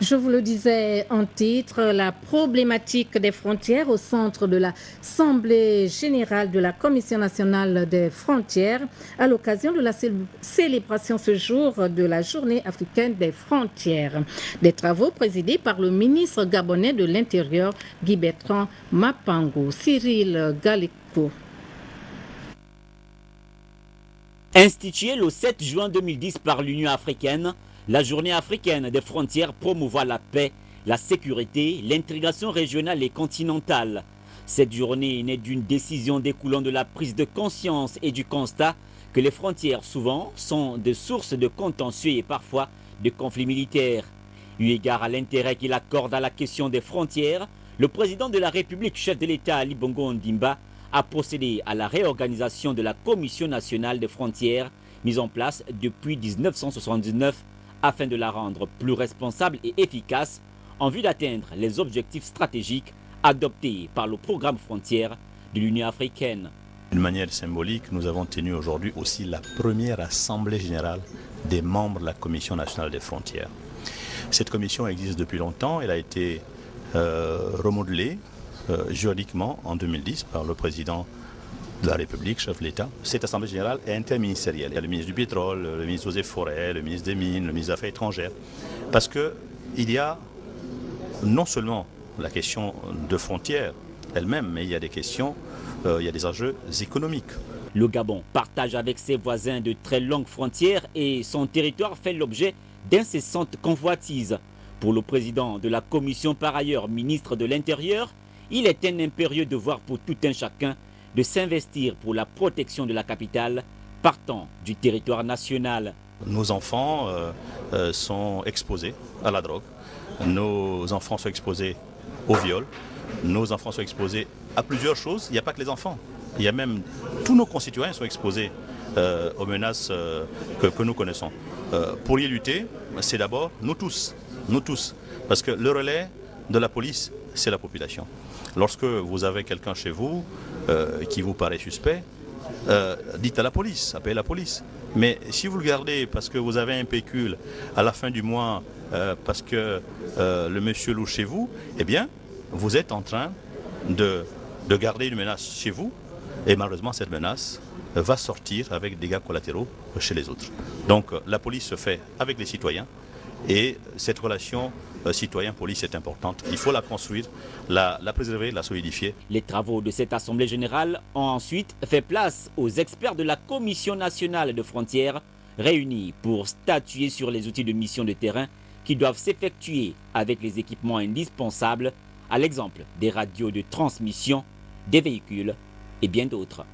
Je vous le disais en titre, la problématique des frontières au centre de l'Assemblée générale de la Commission nationale des frontières à l'occasion de la célébration ce jour de la Journée africaine des frontières. Des travaux présidés par le ministre gabonais de l'Intérieur, Guy Bertrand Mapango. Cyril Galiko. Instituée le 7 juin 2010 par l'Union africaine, la Journée africaine des frontières promouvoit la paix, la sécurité, l'intégration régionale et continentale. Cette journée est née d'une décision découlant de la prise de conscience et du constat que les frontières souvent sont des sources de contentieux et parfois de conflits militaires. Eu égard à l'intérêt qu'il accorde à la question des frontières, le président de la République, chef de l'État Ali Bongo Ondimba, a procédé à la réorganisation de la Commission nationale des frontières mise en place depuis 1979 afin de la rendre plus responsable et efficace en vue d'atteindre les objectifs stratégiques adoptés par le programme frontières de l'Union africaine. D'une manière symbolique, nous avons tenu aujourd'hui aussi la première assemblée générale des membres de la Commission nationale des frontières. Cette commission existe depuis longtemps, elle a été remodelée juridiquement en 2010 par le président de la République, chef de l'État. Cette assemblée générale est interministérielle. Il y a le ministre du pétrole, le ministre des forêts, le ministre des mines, le ministre des Affaires étrangères. Parce qu'il y a non seulement la question de frontières elle-même, mais il y a des questions, il y a des enjeux économiques. Le Gabon partage avec ses voisins de très longues frontières et son territoire fait l'objet d'incessantes convoitises. Pour le président de la commission, par ailleurs ministre de l'Intérieur, il est un impérieux devoir pour tout un chacun de s'investir pour la protection de la capitale partant du territoire national. Nos enfants sont exposés à la drogue, nos enfants sont exposés au viol, nos enfants sont exposés à plusieurs choses. Il n'y a pas que les enfants, il y a même tous nos concitoyens sont exposés aux menaces que nous connaissons. Pour y lutter, c'est d'abord nous tous, parce que le relais de la police, c'est la population. Lorsque vous avez quelqu'un chez vous qui vous paraît suspect, dites à la police, appelez la police. Mais si vous le gardez parce que vous avez un pécule à la fin du mois, parce que le monsieur loue chez vous, eh bien, vous êtes en train de garder une menace chez vous. Et malheureusement, cette menace va sortir avec des dégâts collatéraux chez les autres. Donc la police se fait avec les citoyens et cette relation citoyen-police est importante. Il faut la construire, la préserver, la solidifier. Les travaux de cette Assemblée générale ont ensuite fait place aux experts de la Commission nationale de frontières réunis pour statuer sur les outils de mission de terrain qui doivent s'effectuer avec les équipements indispensables, à l'exemple des radios de transmission, des véhicules et bien d'autres.